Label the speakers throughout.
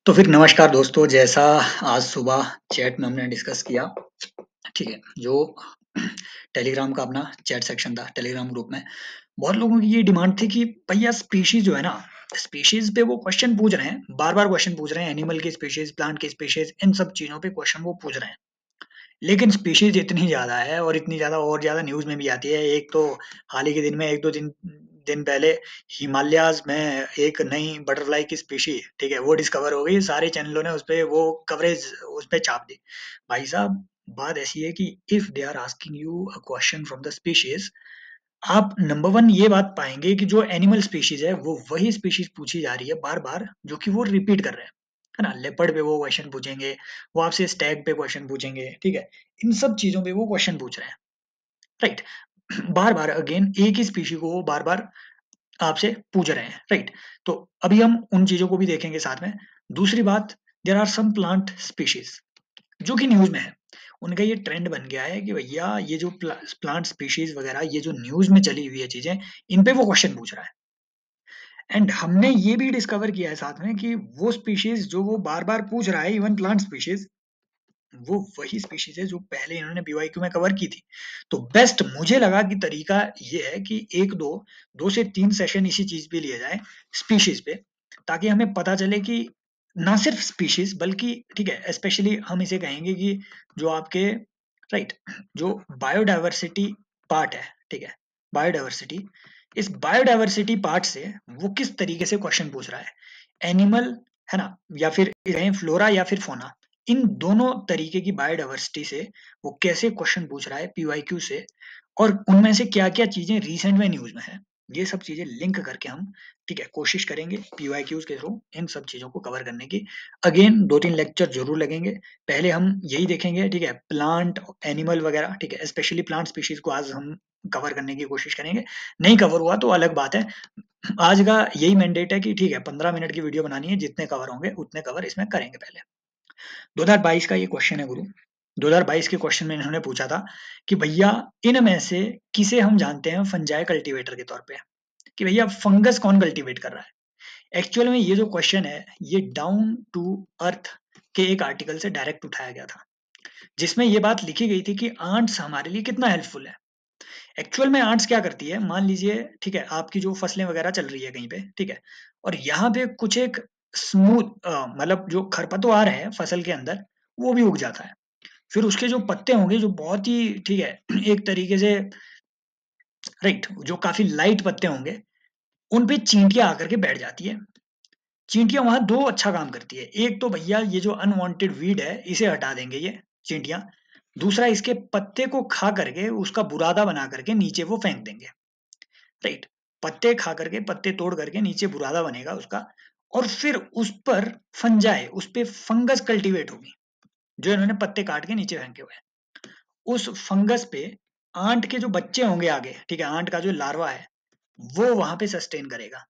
Speaker 1: तो फिर नमस्कार दोस्तों, जैसा आज सुबह चैट में हमने डिस्कस किया, ठीक है, जो टेलीग्राम का अपना चैट सेक्शन था टेलीग्राम ग्रुप में, बहुत लोगों की ये डिमांड थी कि भैया स्पीशीज जो है ना, स्पीशीज पे वो क्वेश्चन पूछ रहे हैं, बार-बार क्वेश्चन पूछ रहे हैं, एनिमल की स्पीशीज, प्लांट की स्पीशीज, इन सब चीज़ों पे क्वेश्चन वो पूछ रहे हैं। लेकिन स्पीशीज इतनी ज़्यादा है और इतनी ज़्यादा और ज़्यादा न्यूज़ में भी आती है। एक तो हाल ही के दिन में 1-2 दिन दिन पहले हिमालयाज़ में एक नई बटरफ्लाई की स्पीशी, ठीक है, वो डिस्कवर हो गई। सारे चैनलों ने उसपे वो कवरेज उसपे छाप दी। भाई साहब, बात ऐसी है कि if they are asking you a question from the species, आप नंबर 1 ये बात पाएँगे कि जो एनिमल स्पीशीज़ है, वो वही स्पीशीज़ पूछी जा रही है बार-बार, जो कि वो रिपीट कर रहे हैं। है ना? लेपर्ड पे वो क्वेश्चन पूछेंगे, वो आपसे स्टैग पे क्वेश्चन पूछेंगे, ठीक है? इन सब चीज़ों पे वो क्वेश्चन पूछ रहे हैं, राइट? बार-बार अगेन एक ही स्पीशी को वो बार-बार आपसे पूछ रहे हैं, राइट? तो अभी हम उन चीज़ों को भी देखेंगे साथ में। दूसरी बात, there are some plant species जो कि न्यूज़ में है। उनका ये ट्रेंड बन गया है कि भैया ये जो प्लांट स्पीशीज़ वगैरह ये जो न्यूज़ में चली हुई है चीज़ें, इन पे वो क्वेश्चन पूछ रहा है। एंड हमने ये भी डिस्कवर किया है साथ में कि वो स्पीशीज़ जो वो बार-बार पूछ रहा है, इवन प्लांट स्पीशीज़, वो वही स्पीशीज़ है जो पहले इन्होंने पीवाईक्यू में कवर की थी। तो बेस्ट मुझे लगा कि तरीका ये है कि 2 से 3 सेशन इसी चीज़ पे लिए जाएँ, स्पीशीज़ पे, ताकि हमें पता चले कि ना सिर्फ स्पीशीज़ बल्कि, ठीक है, स्पेशली हम इसे कहेंगे कि जो आपके, राइट, जो बायोडायवर्सिटी पार्ट है, ठीक है, बायोडायवर्सिटी, इस बायोडायवर्सिटी पार्ट से वो किस तरीके से क्वेश्चन पूछ रहा है। एनिमल, है ना? या फिर कहें फ्लोरा या फिर फौना, इन दोनों तरीके की बायोडायवर्सिटी से वो कैसे क्वेश्चन पूछ रहा है पीवाईक्यू से, और उनमें से क्या-क्या चीज़ें रिसेंट में न्यूज़ में है। ये सब चीज़ें लिंक करके हम, ठीक है, कोशिश करेंगे पीवाईक्यूज़ के थ्रू इन सब चीज़ों को कवर करने की। अगेन 2-3 लेक्चर ज़रूर लगेंगे। पहले हम यही देखेंगे, ठीक है, प्लांट, एनिमल वगैरह, ठीक है, स्पेशली प्लांट स्पीशीज़ को आज हम कवर करने की कोशिश करेंगे। नहीं कवर हुआ तो अलग बात है। आज का यही मैंडेट है कि ठीक है, 15 मिनट की वीडियो बनानी है, जितने कवर होंगे उतने कवर इसमें करेंगे पहले। 2022 का ये क्वेश्चन है गुरु। 2022 के क्वेश्चन में इन्होंने पूछा था कि भैया इनमें से किसे हम जानते हैं फंजाई कल्टीवेटर के तौर पे? कि भैया फंगस कौन कल्टीवेट कर रहा है? एक्चुअल में ये जो क्वेश्चन है, ये डाउन टू अर्थ के एक आर्टिकल से डायरेक्ट उठाया गया था, जिसमें ये बात लिखी गई थी कि आंट्स हमारे लिए कितना हेल्पफुल है। एक्चुअल में आंट्स क्या करती है, मान लीजिए, ठीक है, आपकी जो फसलें वगैरह चल रही है कहीं पे, ठीक है, और यहाँ पे कुछ एक स्मूथ मतलब जो खरपतवार है फसल के अंदर, वो भी उग जाता है। फिर उसके जो पत्ते होंगे जो बहुत ही, ठीक है, एक तरीके से, राइट, जो काफ़ी लाइट पत्ते होंगे, उन पे चींटियाँ आकर के बैठ जाती है। चींटियाँ वहाँ 2 अच्छा काम करती है। एक तो भैया ये जो अनवांटेड वीड है, इसे हटा देंगे ये चींटियाँ। दूसरा, इसके पत्ते को खा करके उसका बुरादा बना करके नीचे वो फेंक देंगे, राइट? पत्ते खा करके, पत्ते तोड़ करके नीचे बुरादा बनेगा उसका, और फिर उस पर फंजाई, उस पे फंगस कल्टीवेट होगी, जो इन्होंने पत्ते काट के नीचे फेंके हुए हैं। उस फंगस पे आंट के जो बच्चे होंगे आगे, ठीक है, आंट का जो लार्वा है, वो वहाँ पे सस्टेन करेगा।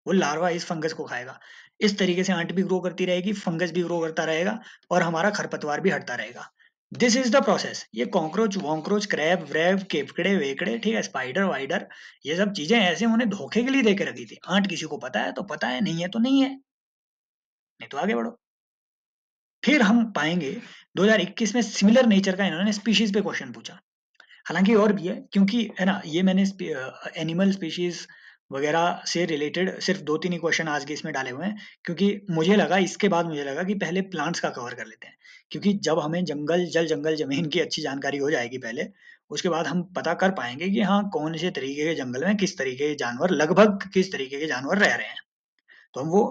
Speaker 1: वो लार्वा इस फंगस को खाएगा। इस तरीके से आंट भी ग्रो करती रहेगी, फंगस भी ग्रो करता रहेगा, और हमारा खरपतवार भी हटता रहेगा। This is the process. ये कॉकरोच-वॉकरोच, क्रैब-व्रैब, केकड़े-वेकड़े, ठीक है, स्पाइडर-वाइडर, ये सब चीज़ें ऐसे उन्हें धोखे के लिए दे के रखी थी। आंट किसी को पता है तो पता है, नहीं है तो नहीं है, नहीं तो आगे बढ़ो। फिर हम पाएँगे 2021 में सिमिलर नेचर का इन्होंने स्पीशीज़ पे क्वेश्चन पूछा। हालाँकि और भी है, क्योंकि है ना, ये मैंने एनिमल स्पीशीज़ वगैरह से रिलेटेड सिर्फ़ 2-3 ही क्वेश्चन आज के इसमें डाले हुए हैं, क्योंकि इसके बाद मुझे लगा कि पहले प्लांट्स का कवर कर लेते हैं। क्योंकि जब हमें जंगल ज़मीन की अच्छी जानकारी हो जाएगी पहले, उसके बाद हम पता कर पाएँगे कि हाँ, कौन से तरीके के जंगल में किस तरीके के जानवर, लगभग किस तरीके के जानवर रह रहे हैं। तो हम वो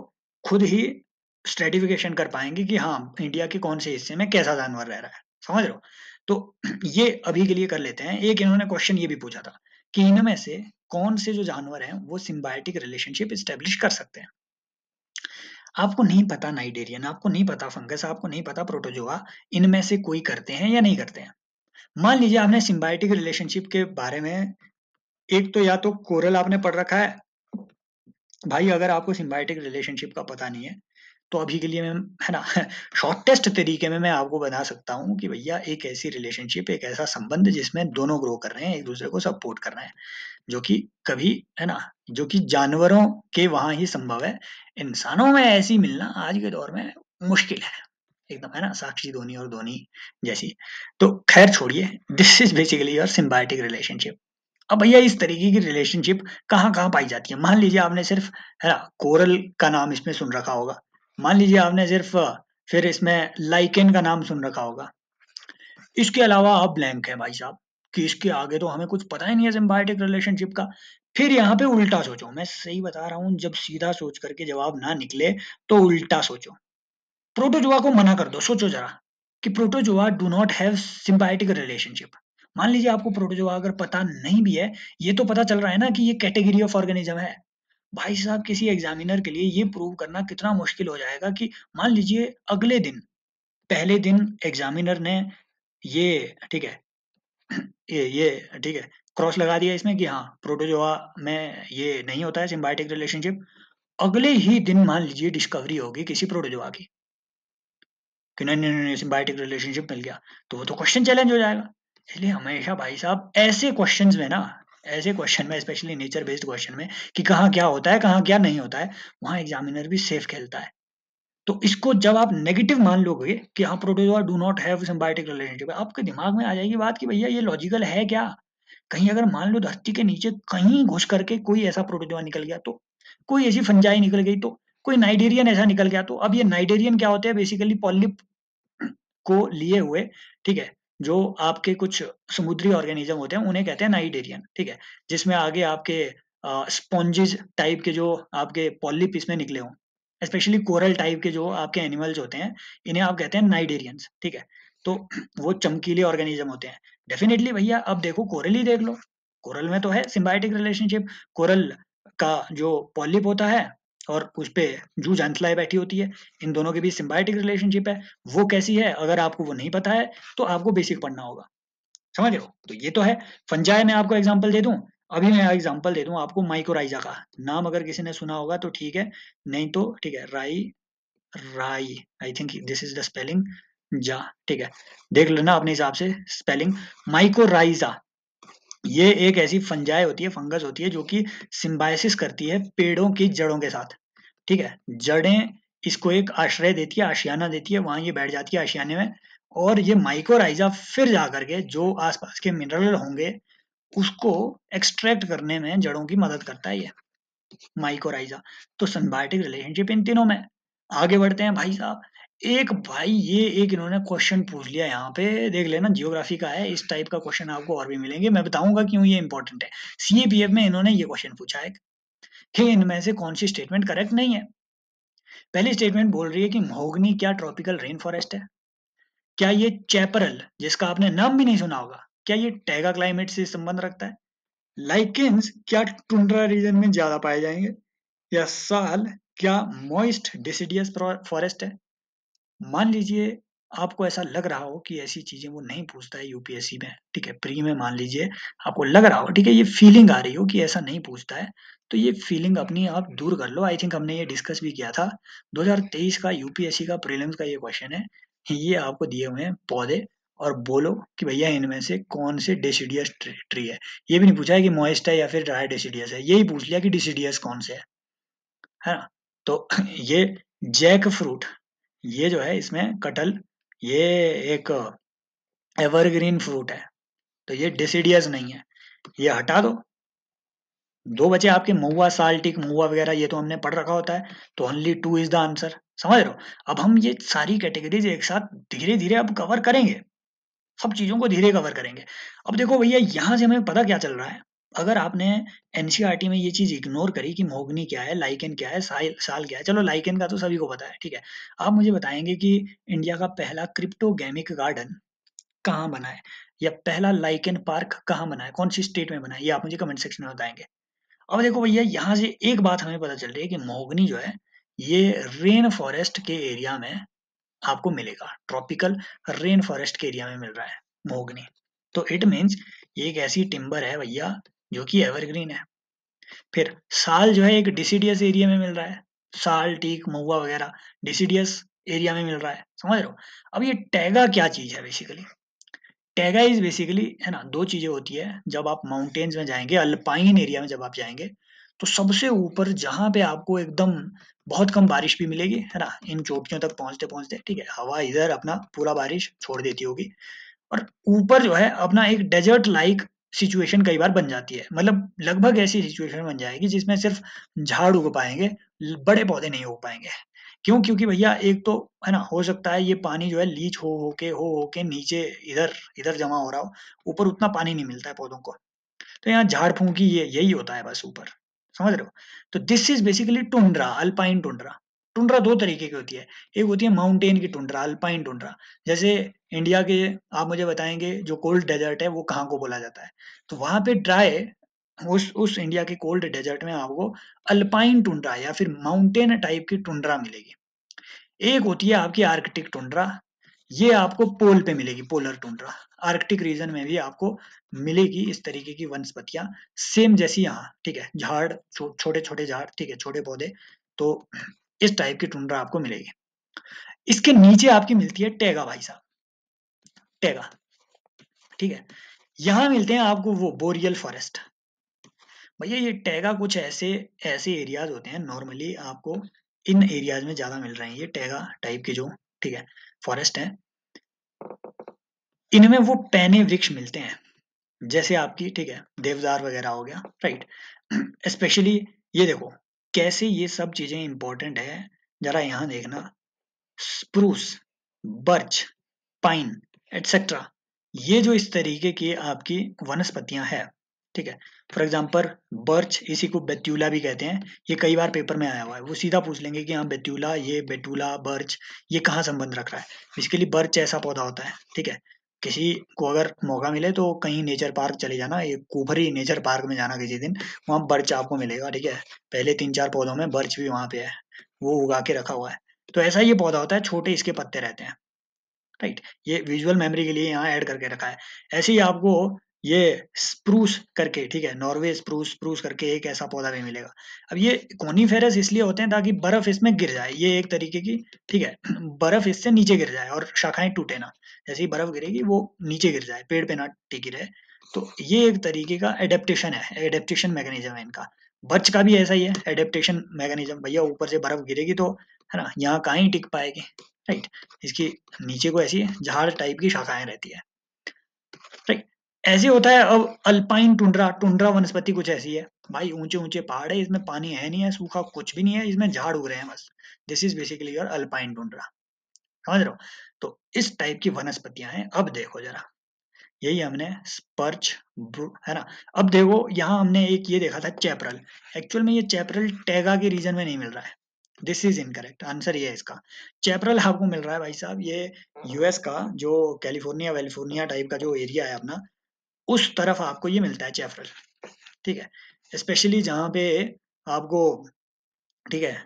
Speaker 1: खुद ही स्ट्रैटिफ़िकेशन कर पाएँगे कि हाँ, इंडिया के कौन से हिस्से में कैसा जानवर रह रहा है। समझ रहे हो? तो ये अभी के लिए कर लेते हैं। एक इन्होंने क्वेश्चन ये भी पूछा था कि इनमें से कौन से जो जानवर हैं, वो सिम्बायोटिक रिलेशनशिप एस्टेब्लिश कर सकते हैं? आपको नहीं पता नाइडेरियन, आपको नहीं पता फंगस, आपको नहीं पता प्रोटोज़ोआ, इनमें से कोई करते हैं या नहीं करते हैं। मान लीजिए आपने सिम्बायोटिक रिलेशनशिप के बारे में, एक तो या तो कोरल आपने पढ़ रखा है, भाई अगर आपको सिम्बायोटिक रिलेशनशिप का पता नहीं है, तो अभी के लिए मैं, है ना, शॉर्टेस्ट तरीके में मैं आपको बता सकता हूँ कि भैया एक ऐसी रिलेशनशिप, एक ऐसा संबंध जिसमें दोनों ग्रो कर रहे हैं, एक दूसरे को सपोर्ट कर रहे हैं, जो कि कभी, है ना, जो कि जानवरों के वहां ही संभव है, इंसानों में ऐसी मिलना आज के दौर में मुश्किल है एकदम, है ना, साक्षी धोनी और धोनी जैसी। तो खैर छोड़िए, this is basically your symbiotic relationship. अब भैया इस तरीके की रिलेशनशिप कहाँ-कहाँ पाई जाती है? मान लीजिए आपने सिर्फ, है ना, कोरल का नाम इसमें सुन रखा होगा। मान लीजिए आपने सिर्फ फिर इसमें लाइकेन का नाम सुन रखा होगा। इसके अलावा आप ब्लैंक हैं भाई साहब, कि इसके आगे तो हमें कुछ पता ही नहीं है सिम्बायोटिक रिलेशनशिप का। फिर यहाँ पे उल्टा सोचो, मैं सही बता रहा हूँ, जब सीधा सोच करके जवाब ना निकले तो उल्टा सोचो। प्रोटोजोआ को मना कर दो, सोचो जरा कि protozoa do not have symbiotic relationship. मान लीजिए आपको प्रोटोजोआ अगर पता नहीं भी है, ये तो पता चल रहा है ना कि ये कैटेगरी ऑफ ऑर्गेनिज्म है। भाई साहब किसी एग्जामिनर के लिए ये प्रूव करना कितना मुश्किल हो जाएगा कि मान लीजिए अगले दिन, पहले दिन एग्जामिनर ने ये, ठीक है, ये ठीक है, क्रॉस लगा दिया इसमें कि हाँ, प्रोटोजोआ में ये नहीं होता है सिम्बायोटिक रिलेशनशिप। अगले ही दिन मान लीजिए डिस्कवरी होगी किसी प्रोटोजोआ की कि नहीं नहीं नहीं सिम्बायोटिक रिलेशनशिप मिल गया, तो वो तो क्वेश्चन चैलेंज हो जाएगा। इसलिए हमेशा भाई साहब ऐसे क्वेश्चंस में ना, ऐसे क्वेश्चन में, स्पेशली नेचर बेस्ड क्वेश्चन में, कि कहाँ क्या होता है, कहाँ क्या नहीं होता है, वहां एग्जामिनर भी सेफ खेलता है। तो इसको जब आप नेगेटिव मान लोगे कि हाँ, protozoa do not have symbiotic relationship, आपके दिमाग में आ जाएगी बात कि भैया ये लॉजिकल है क्या? कहीं अगर मान लो धरती के नीचे कहीं घुस करके कोई ऐसा प्रोटोजोआ निकल गया तो, कोई ऐसी फंजाई निकल गई तो, कोई नाइडेरियन ऐसा निकल गया तो, अब ये नाइडेरियन क्या होते हैं? बेसिकली पॉलिप को लिए हुए, ठीक है, जो आपके कुछ समुद्री ऑर्गेनिज्म होते हैं उन्हें कहते हैं नाइडेरियन, ठीक है, जिसमें आगे आपके स्पॉन्जेस टाइप के जो आपके पॉलिप इसमें निकले हों, स्पेशली कोरल टाइप के जो आपके एनिमल्स होते हैं, इन्हें आप कहते हैं नाइडेरियंस, ठीक है। तो वो चमकीले ऑर्गेनिज्म होते हैं। डेफिनेटली भैया अब देखो कोरल ही देख लो, कोरल में तो है सिम्बायोटिक रिलेशनशिप। कोरल का जो पॉलिप होता है और उस पे जू जांतलाए बैठी होती है, इन दोनों के बीच सिम्बायोटिक रिलेशनशिप है। वो कैसी है, अगर आपको वो नहीं पता है तो आपको बेसिक पढ़ना होगा, समझ रहे हो? तो ये तो है। फंजाई में आपको एग्जांपल दे दूं, अभी मैं एग्जांपल दे दूं आपको माइकोराइजा का नाम, अगर किसी ने सुना होगा तो ठीक है, नहीं तो ठीक है, राई, राई, I think this is the spelling, जा, ठीक है, देख लेना अपने हिसाब से स्पेलिंग। माइकोराइजा, ये एक ऐसी फंजाई होती है, फंगस होती है, जो कि सिम्बायसिस करती है पेड़ों की जड़ों के साथ, ठीक है। जड़ें इसको एक आश्रय देती है, आशियाना देती है, वहां ये बैठ जाती है आशियाने में, और ये माइकोराइजा फिर जाकर के जो आसपास के मिनरल होंगे उसको एक्सट्रैक्ट करने में जड़ों की मदद करता है ये माइकोराइजा। तो सिम्बायोटिक रिलेशनशिप इन तीनों में। आगे बढ़ते हैं भाई साहब, एक भाई ये एक इन्होंने क्वेश्चन पूछ लिया यहाँ पे, देख लेना जियोग्राफी का है, इस टाइप का क्वेश्चन आपको और भी मिलेंगे, मैं बताऊंगा क्यों ये इंपॉर्टेंट है। सीएपीएफ में इन्होंने ये क्वेश्चन पूछा है कि इनमें से कौन सी स्टेटमेंट करेक्ट नहीं है। पहली स्टेटमेंट बोल रही है कि महोगनी क्या ट्रॉपिकल रेन फॉरेस्ट है? क्या ये चैपरल, जिसका आपने नाम भी नहीं सुना होगा, क्या ये टैगा क्लाइमेट से संबंध रखता है? लाइकेन्स क्या टुंड्रा रीजन में ज्यादा पाए जाएंगे? या साल क्या मॉइस्ट डिसिडियस फॉरेस्ट है? मान लीजिए आपको ऐसा लग रहा हो कि ऐसी चीजें वो नहीं पूछता है यूपीएससी में, ठीक है, प्री में मान लीजिए आपको लग रहा हो, ठीक है, ये फीलिंग आ रही हो कि ऐसा नहीं पूछता है, तो ये फीलिंग अपनी आप दूर कर लो। आई थिंक हमने ये डिस्कस भी किया था, 2023 का यूपीएससी का प्रीलिम्स का ये क्वेश्चन है। ये आपको दिए हुए हैं पौधे, और बोलो कि भैया इनमें से कौन से डिसिडियस ट्री है। ये भी नहीं पूछा है कि मॉइस्ट है या फिर ड्राई डिसिडियस है, यही पूछ लिया कि डिसिडियस कौन से है ना। तो ये जैक फ्रूट, ये जो है इसमें कटहल, ये एक एवरग्रीन फ्रूट है, तो ये डिसिडियस नहीं है, ये हटा दो। दो बचे आपके महुआ, साल्टिक महुआ वगैरह, ये तो हमने पढ़ रखा होता है, तो only two is the answer, समझ रहे हो? अब हम ये सारी कैटेगरीज एक साथ धीरे धीरे अब कवर करेंगे, सब चीजों को धीरे कवर करेंगे। अब देखो भैया यहाँ से हमें पता क्या चल रहा है, अगर आपने एनसीईआरटी में ये चीज इग्नोर करी कि मोगनी क्या है, लाइकेन क्या है, साल क्या है, चलो लाइकेन का तो सभी को पता है, ठीक है। आप मुझे बताएंगे कि इंडिया का पहला क्रिप्टोगेमिक गार्डन कहाँ बना है, या पहला लाइकेन पार्क कहाँ बना है, कौन सी स्टेट में बना है, ये आप मुझे कमेंट सेक्शन में बताएंगे। अब देखो भैया यहाँ से एक बात हमें पता चल रही है कि मोगनी जो है ये रेन फॉरेस्ट के एरिया में आपको मिलेगा, ट्रॉपिकल रेन फॉरेस्ट के एरिया में मिल रहा है मोगनी। तो इट मीन्स ये एक ऐसी टिम्बर है भैया जो कि एवरग्रीन है। फिर साल जो है एक डिसिडियस एरिया में मिल रहा है, साल, टीक, महुआ वगैरह डिसिडियस एरिया में मिल रहा है, समझ रहे हो। अब ये टैगा क्या चीज है बेसिकली, टैगा इज बेसिकली, है ना, दो चीजें होती है। जब आप माउंटेन्स में जाएंगे, अल्पाइन एरिया में जब आप जाएंगे, तो सबसे ऊपर जहां पे आपको एकदम बहुत कम बारिश भी मिलेगी, है ना, इन चोटियों तक पहुंचते पहुंचते, ठीक है, हवा इधर अपना पूरा बारिश छोड़ देती होगी, और ऊपर जो है अपना एक डेजर्ट लाइक सिचुएशन कई बार बन जाती है, मतलब लगभग ऐसी सिचुएशन बन जाएगी जिसमें सिर्फ झाड़ उग पाएंगे, बड़े पौधे नहीं उग पाएंगे। क्यों? क्योंकि भैया एक तो, है ना, हो सकता है ये पानी जो है लीच हो के नीचे इधर इधर जमा हो रहा हो, ऊपर उतना पानी नहीं मिलता है पौधों को, तो यहाँ झाड़ फूंकी ये यही होता है बस ऊपर, समझ रहे हो। तो this is basically tundra, alpine tundra. Tundra दो तरीके की होती है, एक होती है माउंटेन की टुंड्रा, अल्पाइन टुंड्रा। जैसे इंडिया के, आप मुझे बताएंगे जो कोल्ड डेजर्ट है वो कहाँ को बोला जाता है, तो वहां पे ड्राई, उस इंडिया के कोल्ड डेजर्ट में आपको अल्पाइन टुंड्रा या फिर माउंटेन टाइप की टुंड्रा मिलेगी। एक होती है आपकी आर्कटिक टुंड्रा, ये आपको पोल पे मिलेगी, पोलर टुंड्रा। आर्कटिक रीजन में भी आपको मिलेगी इस तरीके की वनस्पतियां, सेम जैसी यहाँ, ठीक है, झाड़, छोटे छोटे झाड़, ठीक है, छोटे पौधे, तो इस टाइप की टुंड्रा आपको मिलेगी। इसके नीचे आपकी मिलती है टैगा भाई साहब, टैगा, ठीक है। यहाँ मिलते हैं आपको वो बोरियल फॉरेस्ट। भैया ये टैगा कुछ ऐसे ऐसे एरियाज होते हैं, नॉर्मली आपको इन एरियाज में ज्यादा मिल रहे हैं ये टैगा टाइप के जो, ठीक है, फॉरेस्ट है। इनमें वो पैने वृक्ष मिलते हैं, जैसे आपकी, ठीक है, देवदार वगैरह हो गया, राइट। स्पेशली ये देखो कैसे ये सब चीजें इंपॉर्टेंट है, जरा यहाँ देखना, स्प्रूस, बर्च, पाइन, एटसेट्रा, ये जो इस तरीके की आपकी वनस्पतियां हैं, ठीक है। फॉर एग्जाम्पल बर्च, इसी को बेत्युला भी कहते हैं, ये कई बार पेपर में आया हुआ है, वो सीधा पूछ लेंगे कि हाँ बेत्युला, ये बेटुला, बर्च, ये कहाँ संबंध रख रहा है। बेसिकली बर्च ऐसा पौधा होता है, ठीक है। किसी को अगर मौका मिले तो कहीं नेचर पार्क चले जाना, ये कुफरी नेचर पार्क में जाना किसी दिन, वहाँ बर्च आपको मिलेगा, ठीक है। पहले 3-4 पौधों में बर्च भी वहाँ पे है, वो उगा के रखा हुआ है। तो ऐसा ये पौधा होता है, छोटे इसके पत्ते रहते हैं, राइट। ये विजुअल मेमोरी के लिए यहाँ ऐड करके रखा है। ऐसे ही आपको ये स्प्रूस करके, ठीक है, नॉर्वे स्प्रूस, स्प्रूस करके एक ऐसा पौधा भी मिलेगा। अब ये कोनीफेरस इसलिए होते हैं ताकि बर्फ इसमें गिर जाए, ये एक तरीके की, ठीक है, बर्फ इससे नीचे गिर जाए और शाखाएं टूटे ना, जैसे ही बर्फ गिरेगी वो नीचे गिर जाए, पेड़ पे ना टिकी रहे। तो ये एक तरीके का एडेप्टेशन है, एडेप्टेशन मैकेनिज्म है इनका। बर्च का भी ऐसा ही है एडेप्टेशन मैकेनिज्म, भैया ऊपर से बर्फ गिरेगी तो, है ना, यहाँ कहाँ ही टिक पाएगी, राइट। इसकी नीचे को ऐसी झाड़ टाइप की शाखाएं रहती है, राइट। ऐसे होता है। अब अल्पाइन टुंड्रा, टुंड्रा वनस्पति कुछ ऐसी है भाई, ऊंचे ऊंचे पहाड़ है, इसमें पानी है नहीं है, सूखा कुछ भी नहीं है, इसमें झाड़ उग रहे हैं बस। This is basically your alpine tundra, समझ रहे हो। तो इस टाइप की वनस्पतियां हैं। अब देखो जरा, यही हमने स्पर्च, है ना। अब देखो यहाँ हमने एक ये देखा था चैपरल, एक्चुअल में ये चैपरल टैगा के रीजन में नहीं मिल रहा है, दिस इज इनकरेक्ट, आंसर ये है इसका। चैपरल आपको मिल रहा है भाई साहब, ये यूएस का जो कैलिफोर्निया वेलिफोर्निया टाइप का जो एरिया है अपना, उस तरफ आपको ये मिलता है चैपरल, ठीक है। स्पेशली जहाँ पे आपको, ठीक है,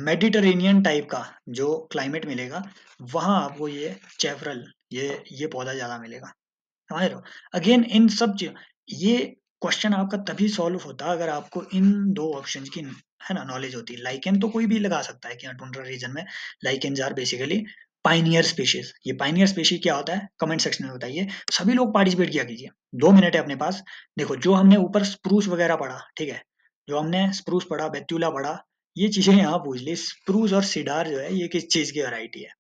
Speaker 1: मेडिटरेनियन टाइप का जो क्लाइमेट मिलेगा, वहां आपको ये चैपरल, ये पौधा ज्यादा मिलेगा, समझ रहे हो। अगेन इन सब ये क्वेश्चन आपका तभी सॉल्व होता अगर आपको इन दो ऑप्शन की, है ना, नॉलेज होती। लाइकेन तो कोई भी लगा सकता है कि हाँ टुंड्रा रीजन में lichens are basically pioneer species. ये पाइनियर स्पीशीज क्या होता है, कमेंट सेक्शन में बताइए, सभी लोग पार्टिसिपेट किया कीजिए, 2 मिनट है अपने पास। देखो जो हमने ऊपर स्प्रूस वगैरह पढ़ा, ठीक है, जो हमने स्प्रूस पढ़ा, बेत्युला पढ़ा, ये चीजें यहाँ पूछ ली। स्प्रूस और सीडार जो है ये किस चीज की वैरायटी है,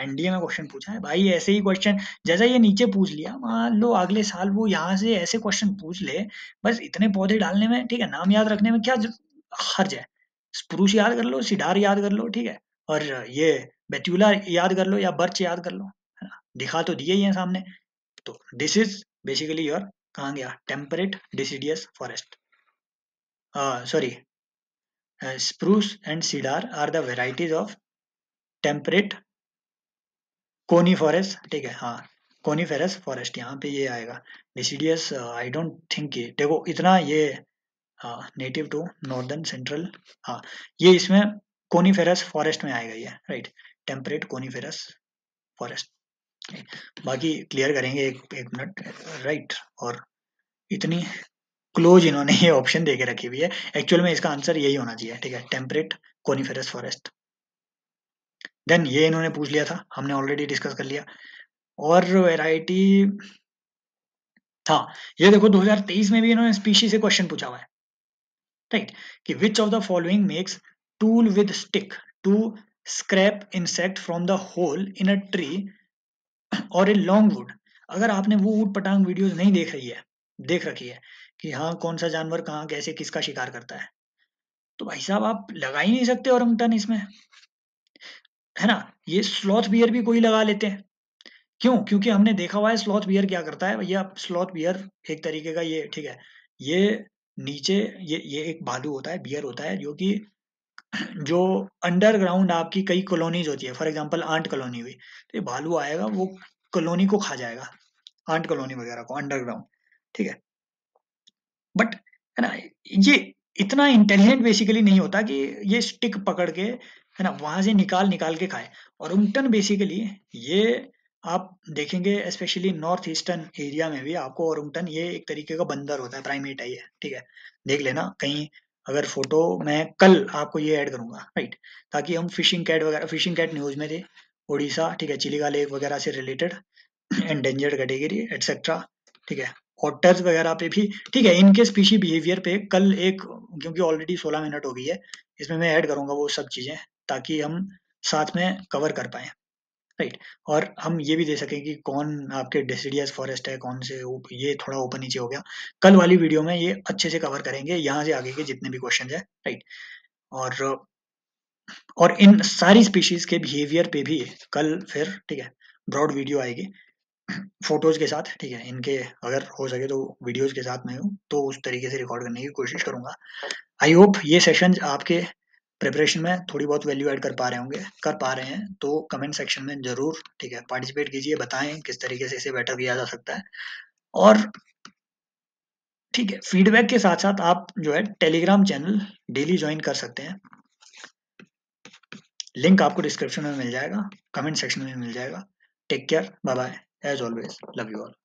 Speaker 1: एनडीए में क्वेश्चन पूछा है भाई, ऐसे ही क्वेश्चन जैसा ये नीचे पूछ लिया, मान लो अगले साल वो यहाँ से ऐसे क्वेश्चन पूछ ले, बस इतने पौधे डालने में, ठीक है, नाम याद रखने में क्या हर्ज है। स्प्रूस याद कर लो, सिडार याद कर लो, ठीक है, और ये बेट्यूला याद कर लो या बर्च याद कर लो, है ना, दिखा तो दिए ही है सामने। तो दिस इज बेसिकली योर, कहाँ गया, temperate deciduous forest, sorry, spruce and cedar are the varieties of temperate coniferous, ठीक है, हाँ, कोनीफेरस फॉरेस्ट, यहाँ पे ये आएगा। डिसिडियस आई डोंट थिंक, ये देखो इतना ये, हाँ, नेटिव टू नॉर्दर्न सेंट्रल, हाँ, ये इसमें कोनीफेरस फॉरेस्ट में आएगा ये, राइट, टेम्परेट कोनीफेरस फॉरेस्ट। बाकी क्लियर करेंगे एक एक मिनट, राइट। और इतनी क्लोज इन्होंने ये ऑप्शन दे के रखी हुई है, एक्चुअल में इसका आंसर यही होना चाहिए, ठीक है, टेम्परेट कोनिफेरस फॉरेस्ट। देन ये इन्होंने पूछ लिया था, हमने ऑलरेडी डिस्कस कर लिया। और वैरायटी, हाँ, ये देखो 2023 में भी इन्होंने स्पीशी से क्वेश्चन पूछा हुआ है, राइट, कि which of the following makes tool with stick to scrape insect from the hole in a tree और ए लॉन्ग वुड। अगर आपने वो ऊट पटांग वीडियोस नहीं देख रखी है कि हाँ कौन सा जानवर कहाँ कैसे किसका शिकार करता है, तो भाई साहब आप लगा ही नहीं सकते ओरंगटन इसमें, है ना। ये स्लॉथ बियर भी कोई लगा लेते हैं, क्यों? क्योंकि हमने देखा हुआ है स्लॉथ बियर क्या करता है भैया। स्लॉथ बियर एक तरीके का, ये ठीक है, ये नीचे, ये एक भालू होता है, बियर होता है, जो कि जो अंडरग्राउंड आपकी कई कॉलोनीज होती है, फॉर एग्जांपल आंट कॉलोनी हुई, तो ये भालू आएगा, वो कॉलोनी को खा जाएगा, आंट कॉलोनी वगैरह को अंडरग्राउंड, ठीक है। बट है ना, ये इतना इंटेलिजेंट बेसिकली नहीं होता कि ये स्टिक पकड़ के, है ना, वहां से निकाल निकाल के खाए। और उंगटन बेसिकली, ये आप देखेंगे स्पेशली नॉर्थ ईस्टर्न एरिया में भी आपको ओरंगटन, ये एक तरीके का बंदर होता है, प्राइमेट है ये, ठीक है। देख लेना कहीं, अगर फोटो मैं कल आपको ये ऐड करूंगा, राइट, ताकि हम फिशिंग कैट वगैरह, फिशिंग कैट न्यूज में थे, उड़ीसा, ठीक है, चिलिका लेक वगैरह से रिलेटेड, एंडेंजर्ड कैटेगरी एटसेट्रा, ठीक है, ऑटर्स वगैरह पे भी, ठीक है, इनके स्पीशी बिहेवियर पे कल एक, क्योंकि ऑलरेडी 16 मिनट हो गई है, इसमें मैं ऐड करूंगा वो सब चीजें, ताकि हम साथ में कवर कर पाए, राइट। और हम ये भी दे सकें कि कौन आपके डेसिडियस फॉरेस्ट है, कौन से ये थोड़ा ऊपर नीचे हो गया, कल वाली वीडियो में ये अच्छे से कवर करेंगे, यहाँ से आगे के जितने भी क्वेश्चन है, राइट। और और इन सारी स्पीशीज के बिहेवियर पे भी कल फिर, ठीक है, ब्रॉड वीडियो आएगी फोटोज के साथ, ठीक है, इनके अगर हो सके तो वीडियोज के साथ में हूँ तो उस तरीके से रिकॉर्ड करने की कोशिश करूंगा। आई होप ये सेशन आपके प्रिपरेशन में थोड़ी बहुत वैल्यू ऐड कर पा रहे हैं, तो कमेंट सेक्शन में जरूर, ठीक है, पार्टिसिपेट कीजिए, बताएं किस तरीके से इसे बेटर किया जा सकता है। और ठीक है, फीडबैक के साथ साथ आप जो है टेलीग्राम चैनल डेली ज्वाइन कर सकते हैं, लिंक आपको डिस्क्रिप्शन में मिल जाएगा, कमेंट सेक्शन में मिल जाएगा। Take care, bye bye, as always love you all.